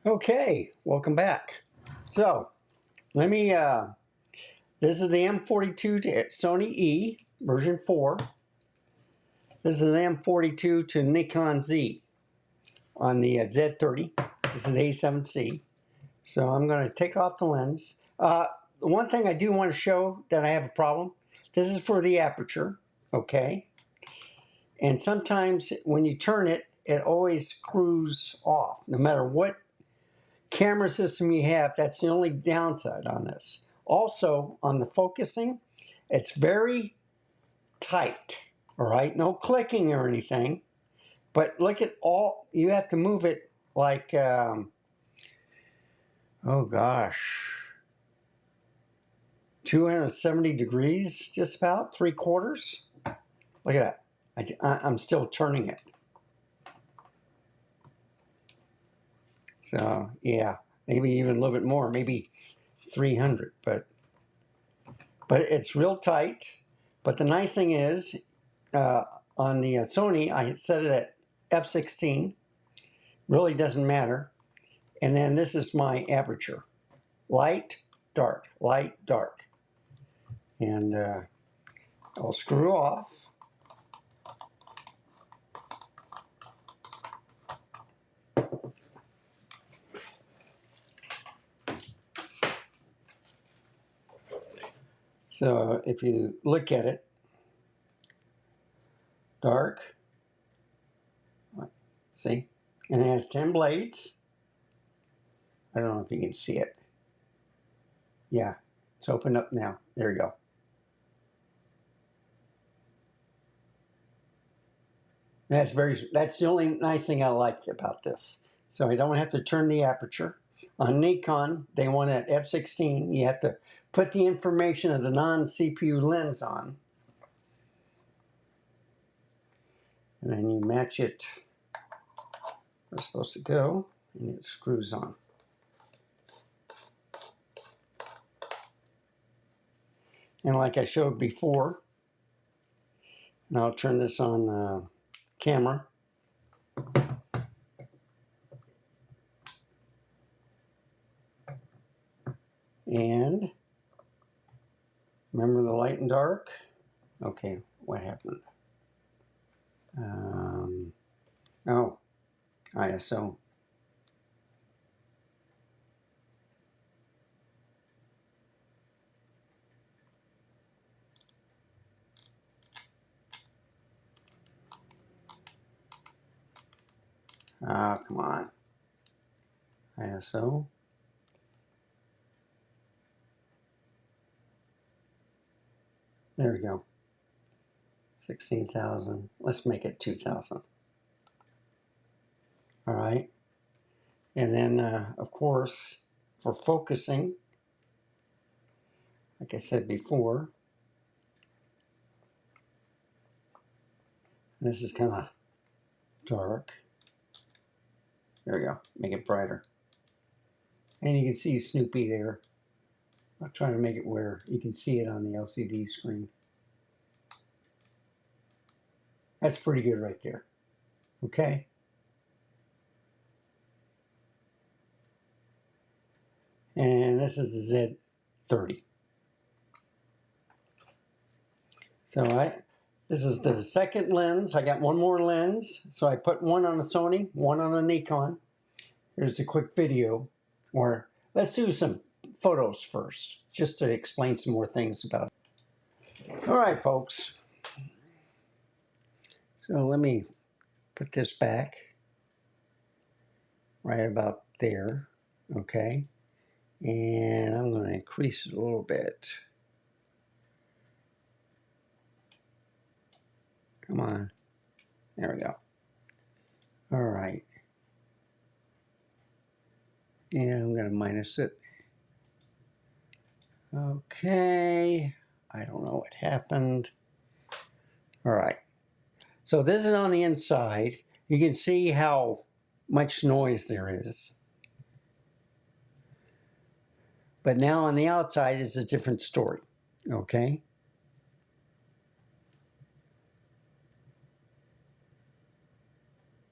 Okay, welcome back. So, let me, this is the M42 to Sony E, version 4. This is an M42 to Nikon Z on the Z30. This is the A7C. So I'm going to take off the lens. The one thing I do want to show that I have a problem, this is for the aperture, okay? And sometimes when you turn it, it always screws off, no matter what camera system you have. That's the only downside on this. Also, on the focusing, it's very tight, all right? No clicking or anything, but look at all, you have to move it like, oh gosh, 270 degrees, just about, 3/4. Look at that. I'm still turning it. So, yeah, maybe even a little bit more, maybe 300, but it's real tight. But the nice thing is, on the Sony, I set it at f/16. Really doesn't matter. And then this is my aperture. Light, dark, light, dark. And I'll screw off. So if you look at it, dark, see? And it has 10 blades. I don't know if you can see it. Yeah, it's opened up now. There you go. That's the only nice thing I like about this. So I don't have to turn the aperture. On Nikon, they want it at f/16. You have to put the information of the non-CPU lens on. And then you match it where it's supposed to go, and it screws on. And like I showed before, and I'll turn this on camera. And remember the light and dark? Okay, what happened? Oh, ISO. Come on. ISO. There we go. 16,000. Let's make it 2,000. All right. And then, of course, for focusing, like I said before, this is kind of dark. There we go. Make it brighter. And you can see Snoopy there. I'm trying to make it where you can see it on the LCD screen. That's pretty good right there. Okay. And this is the Z30. So this is the second lens. I got one more lens. So I put one on a Sony, one on a Nikon. Here's a quick video, or let's do some photos first, just to explain some more things about it. All right, folks. So let me put this back right about there, okay? And I'm going to increase it a little bit. Come on. There we go. All right. And I'm going to minus it. Okay. I don't know what happened. All right. So this is on the inside. You can see how much noise there is. But now on the outside, it's a different story. Okay.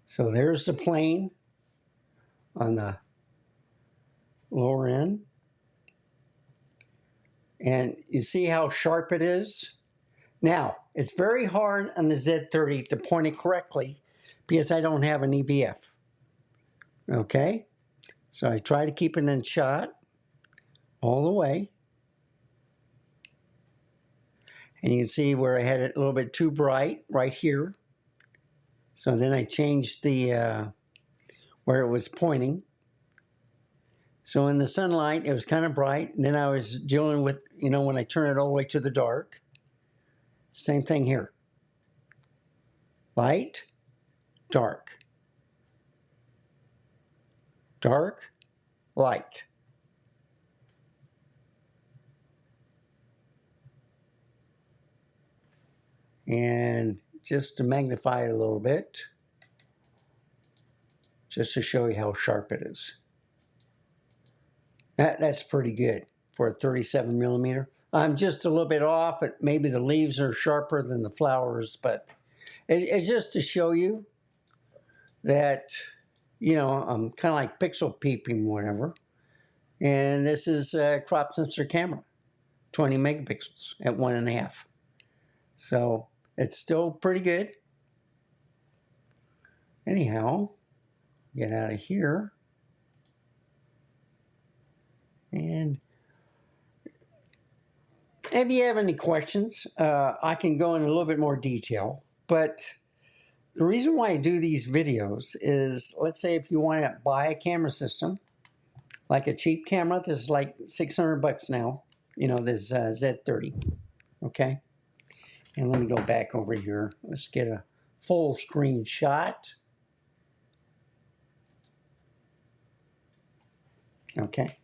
So there's the plane on the lower in. And you see how sharp it is? Now, it's very hard on the Z30 to point it correctly because I don't have an EVF. Okay? So I try to keep it in shot all the way. And you can see where I had it a little bit too bright right here. So then I changed the where it was pointing. So in the sunlight, it was kind of bright. And then I was dealing with, you know, when I turn it all the way to the dark. Same thing here. Light, dark. Dark, light. And just to magnify it a little bit, just to show you how sharp it is. That's pretty good for a 37 millimeter. I'm just a little bit off, but maybe the leaves are sharper than the flowers, but it's just to show you that, you know, I'm kind of like pixel peeping, whatever. And this is a crop sensor camera, 20 megapixels at 1.5. So it's still pretty good. Anyhow, get out of here. And if you have any questions, I can go in a little bit more detail. But the reason why I do these videos is, let's say if you want to buy a camera system, like a cheap camera, this is like $600 now, you know, this Z30, okay? And let me go back over here. Let's get a full screen shot. Okay.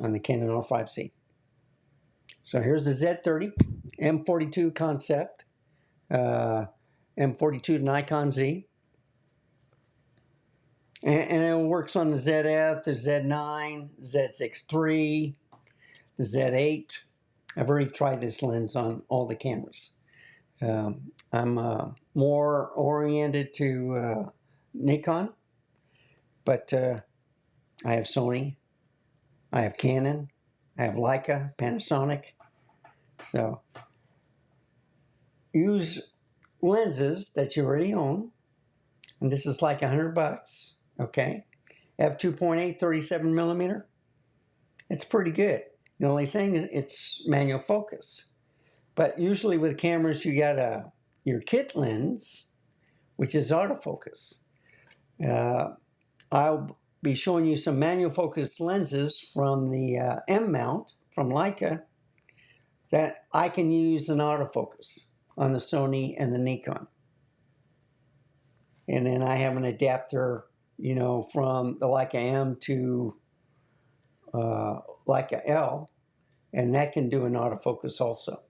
On the Canon R5C. So here's the Z30, M42 concept, M42 to Nikon Z. And it works on the ZF, the Z9, Z6 III, the Z8. I've already tried this lens on all the cameras. I'm more oriented to Nikon, but I have Sony, I have Canon, I have Leica, Panasonic. So use lenses that you already own, and this is like $100. Okay, f2.8 37 millimeter. It's pretty good. The only thing, it's manual focus. But usually with cameras, you got your kit lens, which is autofocus. I'll be showing you some manual focus lenses from the M mount from Leica that I can use in autofocus on the Sony and the Nikon. And then I have an adapter, you know, from the Leica M to Leica L, and that can do an autofocus also.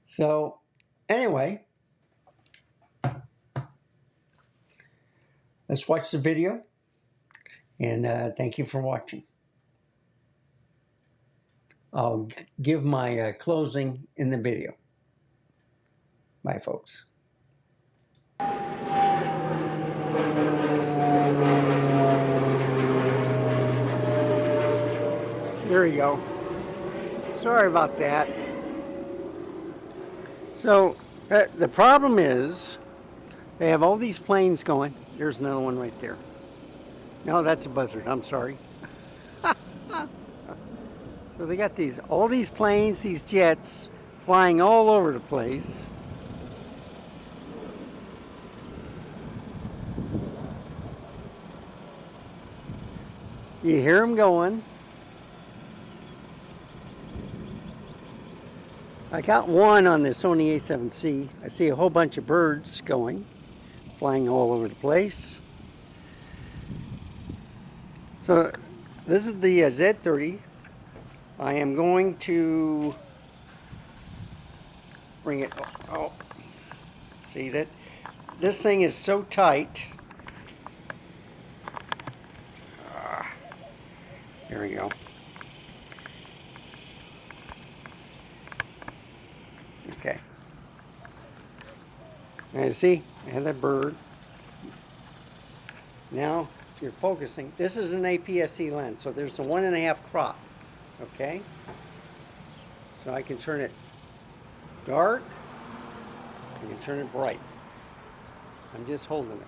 So anyway, let's watch the video, and thank you for watching. I'll give my closing in the video. Bye, folks. There you go. Sorry about that. So the problem is they have all these planes going. There's another one right there. No, that's a buzzard. I'm sorry. So they got all these planes, these jets flying all over the place. You hear them going. I got one on the Sony A7C. I see a whole bunch of birds going, flying all over the place. So this is the Z30. I am going to bring it, oh, see that? This thing is so tight. There we go. Okay. Now you see, I have that bird. Now you're focusing. This is an APS-C lens, so there's a 1.5 crop. Okay? So I can turn it dark, I can turn it bright. I'm just holding it.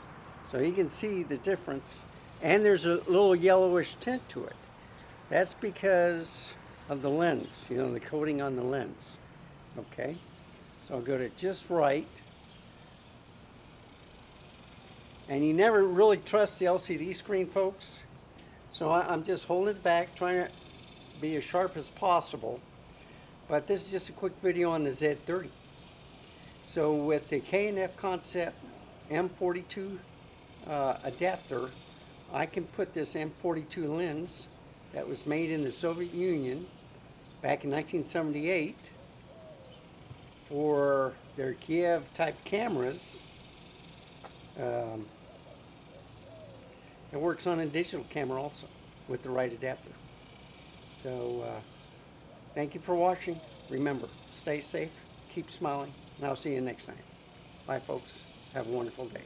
So you can see the difference. And there's a little yellowish tint to it. That's because of the lens, you know, the coating on the lens. Okay? So I'll go to just right. And you never really trust the LCD screen, folks. So I'm just holding it back, trying to be as sharp as possible. But this is just a quick video on the Z30. So with the K&F Concept M42 adapter, I can put this M42 lens that was made in the Soviet Union back in 1978 for their Kiev type cameras. It works on a digital camera also with the right adapter. So thank you for watching. Remember, stay safe, keep smiling, and I'll see you next time. Bye folks. Have a wonderful day.